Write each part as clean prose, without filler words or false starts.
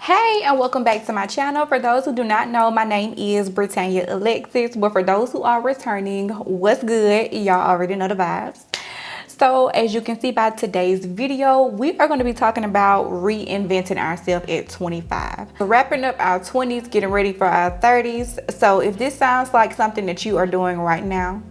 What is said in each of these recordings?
Hey, and welcome back to my channel. For those who do not know, my name is britanyaalexis, but for those who are returning, what's good? Y'all already know the vibes. So as you can see by today's video, we are going to be talking about reinventing ourselves at 25. Wrapping up our 20s, getting ready for our 30s. So if this sounds like something that you are doing right now,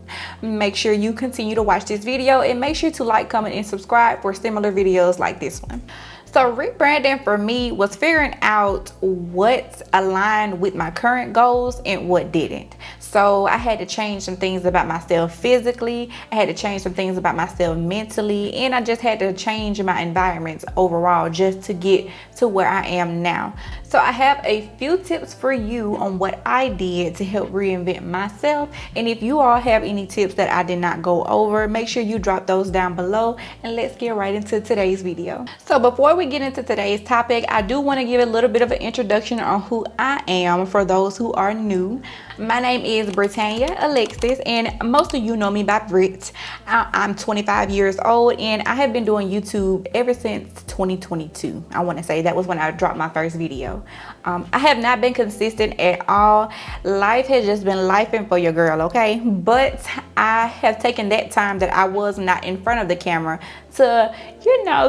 make sure you continue to watch this video and make sure to like, comment, and subscribe for similar videos like this one. So rebranding for me was figuring out what aligned with my current goals and what didn't. So I had to change some things about myself physically, I had to change some things about myself mentally, and I just had to change my environments overall just to get to where I am now. So I have a few tips for you on what I did to help reinvent myself. And if you all have any tips that I did not go over, make sure you drop those down below, and let's get right into today's video. So before we get into today's topic, I do want to give a little bit of an introduction on who I am for those who are new. My name is britanyaalexis, and most of you know me by Brit. I'm 25 years old, and I have been doing YouTube ever since 2022. I want to say that was when I dropped my first video. I have not been consistent at all. Life has just been lifing for your girl, okay? But I have taken that time that I was not in front of the camera to,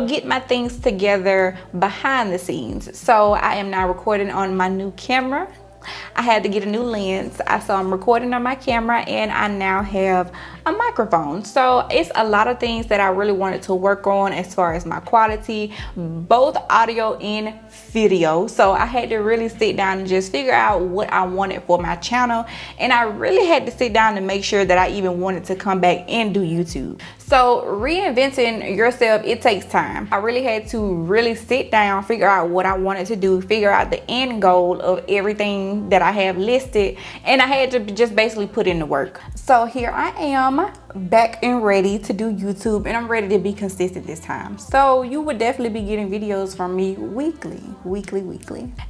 get my things together behind the scenes. So I am now recording on my new camera. I had to get a new lens, so I'm recording on my camera, and I now have a microphone. So it's a lot of things that I really wanted to work on as far as my quality, both audio and video. So I had to really sit down and just figure out what I wanted for my channel, and I really had to sit down and make sure that I even wanted to come back and do YouTube. So reinventing yourself, it takes time. I really had to really sit down, figure out what I wanted to do, figure out the end goal of everything that I have listed, and I had to just basically put in the work. So here I am, back and ready to do YouTube, and I'm ready to be consistent this time. So you would definitely be getting videos from me weekly.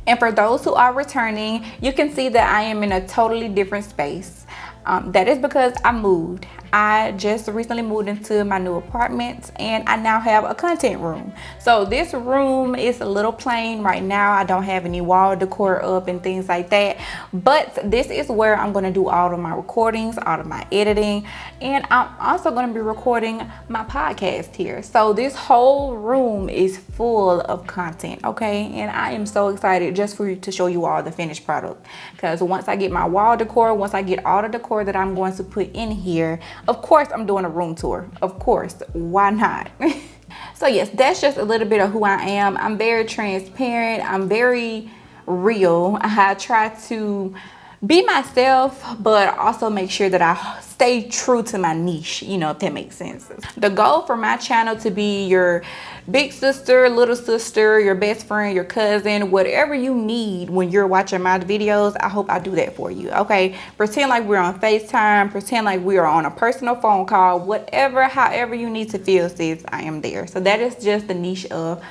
And for those who are returning, you can see that I am in a totally different space. That is because I moved. I just recently moved into my new apartment, and I now have a content room. So this room is a little plain right now. I don't have any wall decor up and things like that, but this is where I'm going to do all of my recordings, all of my editing, and I'm also going to be recording my podcast here. So this whole room is full of content, okay? And I am so excited just for you to show you all the finished product, because once I get my wall decor, once I get all the decor that I'm going to put in here, of course I'm doing a room tour. Of course, why not? So yes, that's just a little bit of who I am. I'm very transparent. I'm very real. I try to be myself, but also make sure that I stay true to my niche, if that makes sense. The goal for my channel to be your big sister, little sister, your best friend, your cousin, whatever you need when you're watching my videos. I hope I do that for you, okay? Pretend like we're on FaceTime, pretend like we are on a personal phone call, however you need to feel, sis, I am there. So that is just the niche of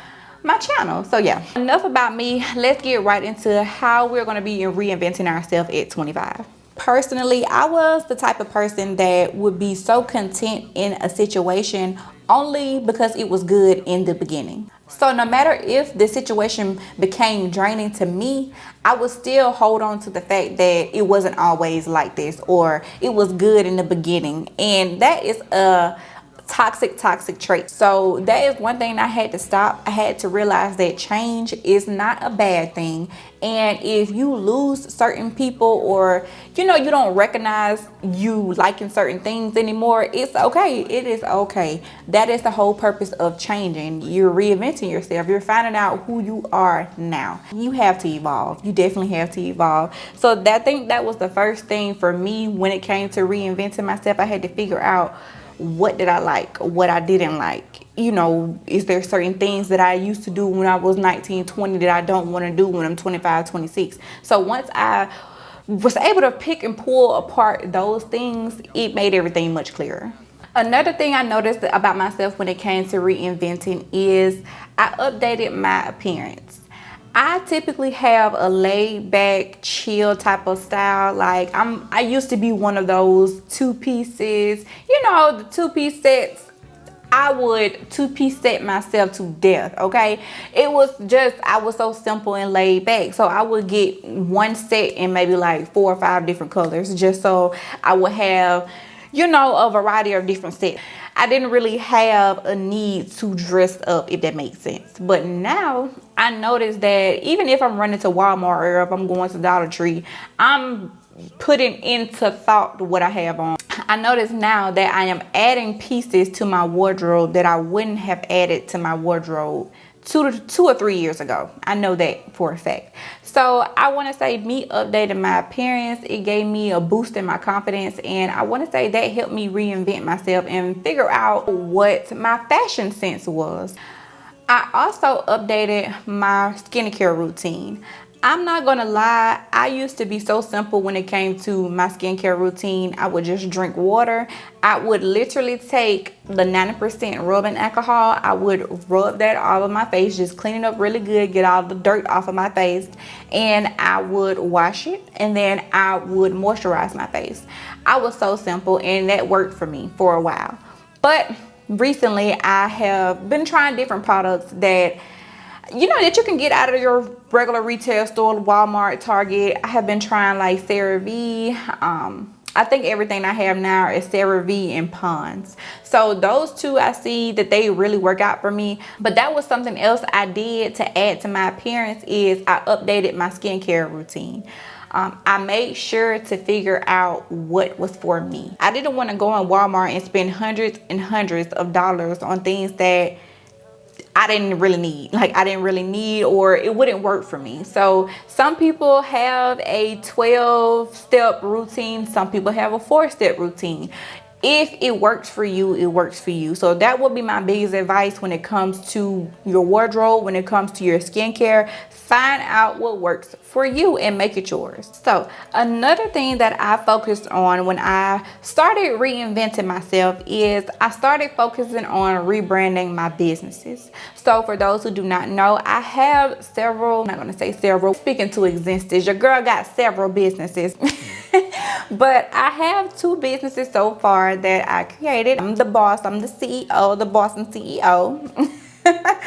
my channel. So yeah, enough about me. Let's get right into how we're going to be reinventing ourselves at 25. Personally, I was the type of person that would be so content in a situation only because it was good in the beginning. So no matter if the situation became draining to me, I would still hold on to the fact that it wasn't always like this, or it was good in the beginning. And that is a toxic trait. So that is one thing I had to stop. I had to realize that change is not a bad thing, and if you lose certain people, or you don't recognize you liking certain things anymore, it's okay. It is okay. That is the whole purpose of changing. You're reinventing yourself. You're finding out who you are now. You have to evolve. You definitely have to evolve. So that was the first thing for me when it came to reinventing myself. I had to figure out, what did I like, what I didn't like. Is there certain things that I used to do when I was 19, 20 that I don't want to do when I'm 25, 26? So once I was able to pick and pull apart those things, it made everything much clearer. Another thing I noticed about myself when it came to reinventing is I updated my appearance. I typically have a laid back, chill type of style. Like I used to be one of those two pieces, the two-piece sets. I would two-piece set myself to death, okay? It was just, I was so simple and laid back. So I would get one set in maybe like 4 or 5 different colors, just so I would have, you know, a variety of different sets. I didn't really have a need to dress up, if that makes sense. But now I noticed that even if I'm running to Walmart or if I'm going to Dollar Tree, I'm putting into thought what I have on. I notice now that I am adding pieces to my wardrobe that I wouldn't have added to my wardrobe two or 3 years ago. I know that for a fact. So I want to say me updating my appearance, it gave me a boost in my confidence, and I want to say that helped me reinvent myself and figure out what my fashion sense was. I also updated my skincare routine. I'm not gonna lie, I used to be so simple when it came to my skincare routine. I would just drink water. I would literally take the 90% rubbing alcohol. I would rub that all over my face, just clean it up really good, get all the dirt off of my face, and I would wash it, and then I would moisturize my face. I was so simple, and that worked for me for a while. But recently, I have been trying different products that that you can get out of your regular retail store, Walmart, Target. I have been trying like CeraVe. I think everything I have now is CeraVe and Pond's. So those two, I see that they really work out for me. But that was something else I did to add to my appearance, is I updated my skincare routine. I made sure to figure out what was for me. I didn't want to go in Walmart and spend hundreds and hundreds of dollars on things that I didn't really need, or it wouldn't work for me. So some people have a 12-step routine. Some people have a 4-step routine. If it works for you, it works for you. So that would be my biggest advice when it comes to your wardrobe, when it comes to your skincare. Find out what works for you and make it yours. So another thing that I focused on when I started reinventing myself is I started focusing on rebranding my businesses. So for those who do not know, I have several, I'm not going to say several, speaking to existence, your girl got several businesses. But I have 2 businesses so far that I created. I'm the boss, I'm the CEO, the boss and CEO.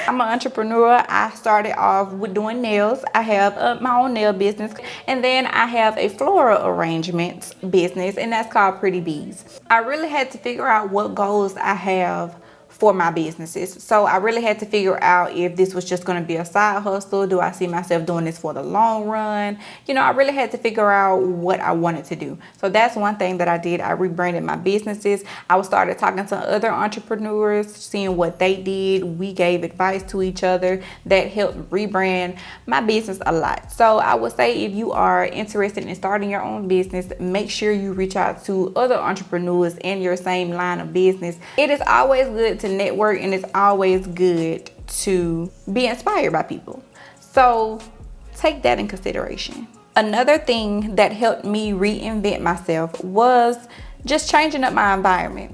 I'm an entrepreneur. I started off with doing nails. I have my own nail business, and then I have a floral arrangements business, and that's called Pretty Bees. I really had to figure out what goals I have for my businesses. So I really had to figure out if this was just going to be a side hustle. Do I see myself doing this for the long run? I really had to figure out what I wanted to do. So that's one thing that I did. I rebranded my businesses. I started talking to other entrepreneurs, seeing what they did. We gave advice to each other that helped rebrand my business a lot. So I would say if you are interested in starting your own business, make sure you reach out to other entrepreneurs in your same line of business. It is always good to network, and it's always good to be inspired by people. So take that in consideration. Another thing that helped me reinvent myself was just changing up my environment.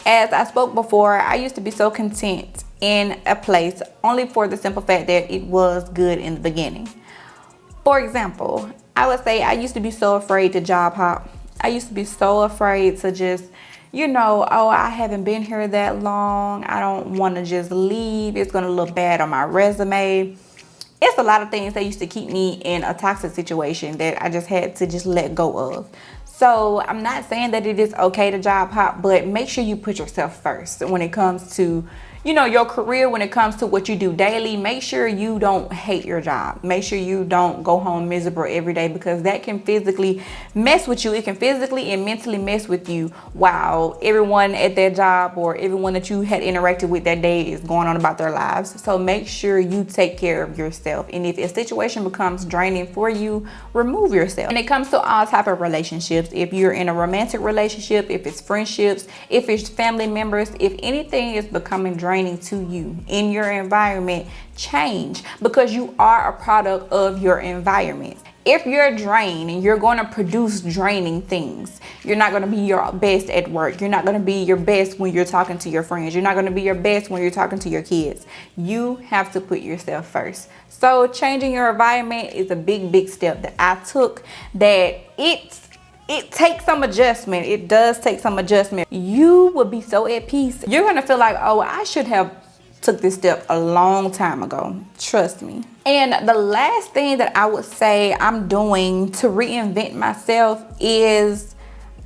As I spoke before, I used to be so content in a place only for the simple fact that it was good in the beginning. For example, I would say I used to be so afraid to job hop. I used to be so afraid to just I haven't been here that long. I don't want to just leave. It's going to look bad on my resume. It's a lot of things that used to keep me in a toxic situation that I just had to just let go of. So I'm not saying that it is okay to job hop, but make sure you put yourself first when it comes to your career, when it comes to what you do daily. Make sure you don't hate your job. Make sure you don't go home miserable every day, because that can physically mess with you. It can physically and mentally mess with you while everyone at that job or everyone that you had interacted with that day is going on about their lives. So make sure you take care of yourself. And if a situation becomes draining for you, remove yourself. When it comes to all type of relationships, if you're in a romantic relationship, if it's friendships, if it's family members, if anything is becoming draining to you in your environment, change, because you are a product of your environment. If you're drained and you're going to produce draining things, you're not going to be your best at work. You're not going to be your best when you're talking to your friends. You're not going to be your best when you're talking to your kids. You have to put yourself first. So changing your environment is a big step that I took, that it takes some adjustment. It does take some adjustment. You will be so at peace. You're gonna feel like, oh, I should have took this step a long time ago. Trust me. And the last thing that I would say I'm doing to reinvent myself is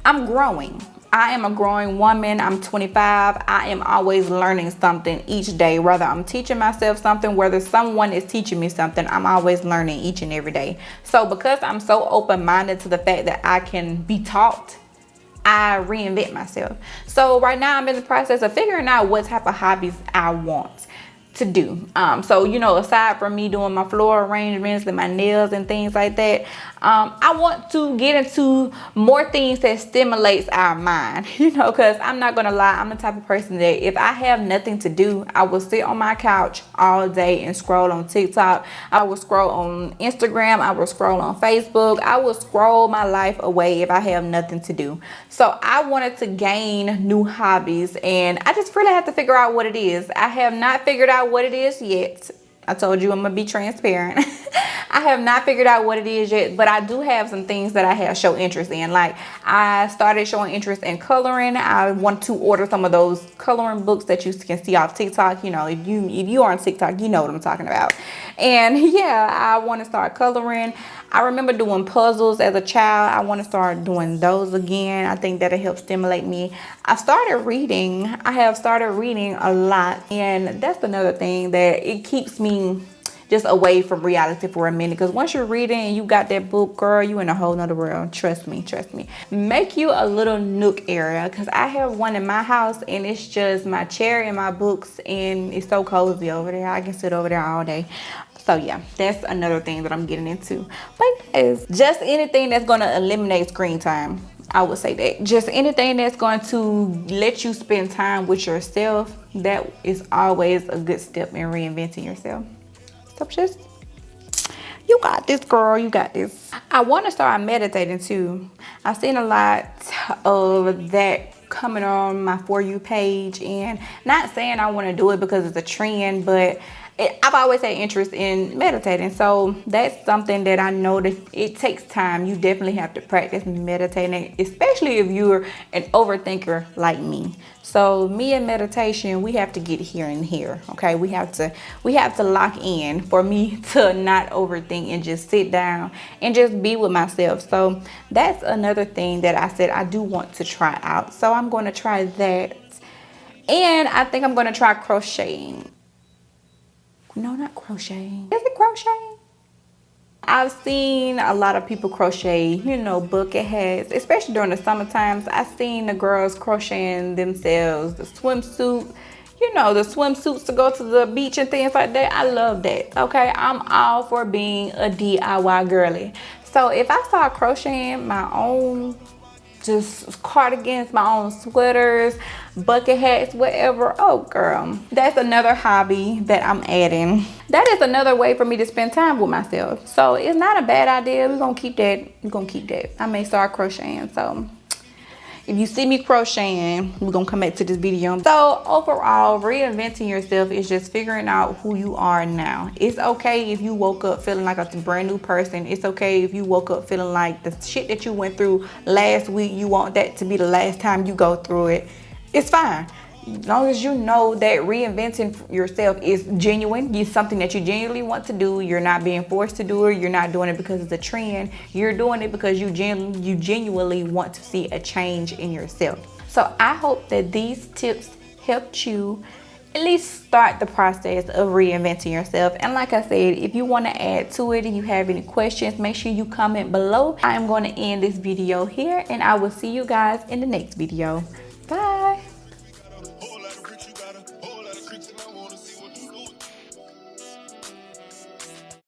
I'm growing. I am a growing woman. I'm 25. I am always learning something each day. Whether I'm teaching myself something, whether someone is teaching me something, I'm always learning each and every day. So because I'm so open-minded to the fact that I can be taught, I reinvent myself. So right now I'm in the process of figuring out what type of hobbies I want to do. So, you know, aside from me doing my floral arrangements and my nails and things like that, I want to get into more things that stimulates our mind, you know, because I'm not gonna lie, I'm the type of person that if I have nothing to do, I will sit on my couch all day and scroll on TikTok. I will scroll on Instagram. I will scroll on Facebook. I will scroll my life away if I have nothing to do. So I wanted to gain new hobbies, and I just really have to figure out what it is. I have not figured out what it is yet. I told you I'm gonna be transparent. I have not figured out what it is yet, but I do have some things that I have show interest in. Like, I started showing interest in coloring. I want to order some of those coloring books that you can see off TikTok. You know, if you are on TikTok, you know what I'm talking about. And yeah, I want to start coloring. I remember doing puzzles as a child. I want to start doing those again. I think that'll help stimulate me. I have started reading a lot, and that's another thing that it keeps me just away from reality for a minute. Because once you're reading and you got that book, girl, you in a whole nother world. Trust me. Make you a little nook area, because I have one in my house, and it's just my chair and my books, and it's so cozy over there. I can sit over there all day. So yeah, that's another thing that I'm getting into. But it's just anything that's going to eliminate screen time. I would say that just anything that's going to let you spend time with yourself, that is always a good step in reinventing yourself. So just, you got this, girl, you got this. I want to start meditating too. I've seen a lot of that coming on my For You page, and not saying I want to do it because it's a trend, but I've always had interest in meditating. So that's something that I know that it takes time. You definitely have to practice meditating, especially if you're an overthinker like me. So me and meditation, we have to get here and here. Okay, we have to lock in for me to not overthink and just sit down and just be with myself. So that's another thing that I said I do want to try out. So I'm going to try that, and I think I'm going to try crocheting. No, not crocheting. Is it crocheting? I've seen a lot of people crochet, you know, bucket hats, especially during the summer times. I've seen the girls crocheting themselves the swimsuit, you know, the swimsuits to go to the beach and things like that. I love that. Okay, I'm all for being a DIY girly. So if I start crocheting my own just cardigans, my own sweaters, bucket hats, whatever, oh girl, that's another hobby that I'm adding. That is another way for me to spend time with myself. So it's not a bad idea. We're gonna keep that. I may start crocheting. So if you see me crocheting, we're gonna come back to this video. So overall, reinventing yourself is just figuring out who you are now. It's okay if you woke up feeling like a brand new person. It's okay if you woke up feeling like the shit that you went through last week, you want that to be the last time you go through it. It's fine. As long as you know that reinventing yourself is genuine, it's something that you genuinely want to do. You're not being forced to do it. You're not doing it because it's a trend. You're doing it because you genuinely want to see a change in yourself. So I hope that these tips helped you at least start the process of reinventing yourself. And like I said, if you want to add to it, if you have any questions, make sure you comment below. I am going to end this video here, and I will see you guys in the next video. Bye.